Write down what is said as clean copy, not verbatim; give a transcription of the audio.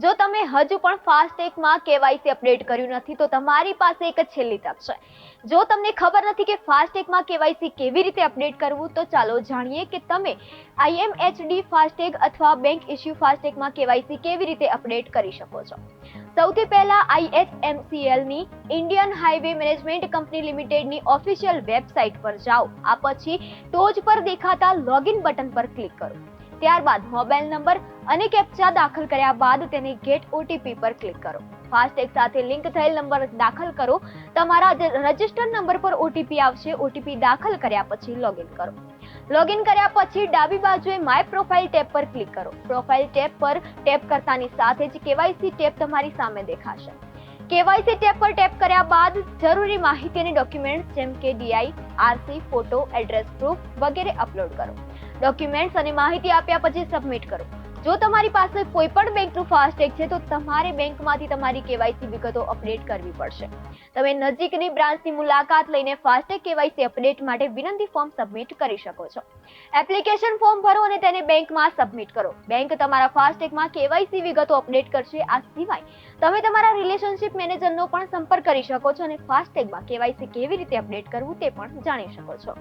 જો તમે હજુ પણ ફાસ્ટેગમાં કેવાયસી અપડેટ કર્યું નથી તો તમારી પાસે એક છેલ્લી તક છે. જો તમને ખબર નથી કે ફાસ્ટેગમાં કેવાયસી કેવી રીતે અપડેટ કરવું, તો ચાલો જાણીએ કે તમે IMHD ફાસ્ટેગ અથવા બેંક ઇશ્યુ ફાસ્ટેગમાં કેવાયસી કેવી રીતે અપડેટ કરી શકો છો. સૌથી પહેલા IHMCL ની ઇન્ડિયન હાઈવે મેનેજમેન્ટ કંપની લિમિટેડની ઓફિશિયલ વેબસાઇટ પર જાઓ. આ પછી ટોચ પર દેખાતા લોગિન બટન પર ક્લિક કરો. ત્યારબાદ મોબાઈલ નંબર અને કેપ્ચા દાખલ કર્યા બાદ તેને ગેટ OTP પર ક્લિક કરો. ફાસ્ટેગ સાથે લિંક થયેલ નંબર દાખલ કરો. તમારા રજિસ્ટર્ડ નંબર પર OTP આવશે. OTP દાખલ કર્યા પછી લોગિન કરો. લોગિન કર્યા પછી ડાબી બાજુએ માય પ્રોફાઇલ ટેબ પર ક્લિક કરો. પ્રોફાઇલ ટેબ પર ટેપ કરતાની સાથે જ કેવાયસી ટેબ તમારી સામે દેખાશે. કેવાયસી ટેબ પર ટેપ કર્યા બાદ જરૂરી માહિતી અને ડોક્યુમેન્ટ્સ જેમ કે DI, RC, photo, address proof વગેરે અપલોડ કરો. ડોક્યુમેન્ટ્સ અને માહિતી આપ્યા પછી સબમિટ કરો. જો તમારી પાસે કોઈ પણ બેંકનું ફાસ્ટેગ છે તો તમારે બેંકમાંથી તમારી કેવાયસી વિગતો અપડેટ કરવી પડશે. તમે નજીકની બ્રાન્ચની મુલાકાત લઈને ફાસ્ટેગ કેવાયસી અપડેટ માટે વિનંતી ફોર્મ સબમિટ કરી શકો છો. એપ્લિકેશન ફોર્મ ભરો અને તેને બેંકમાં સબમિટ કરો. બેંક તમારા ફાસ્ટેગમાં કેવાયસી વિગતો અપડેટ કરશે. આ સિવાય તમે તમારા રિલેશનશિપ મેનેજરનો પણ સંપર્ક કરી શકો છો અને ફાસ્ટેગમાં કેવાયસી કેવી રીતે અપડેટ કરવું તે પણ જાણી શકો છો.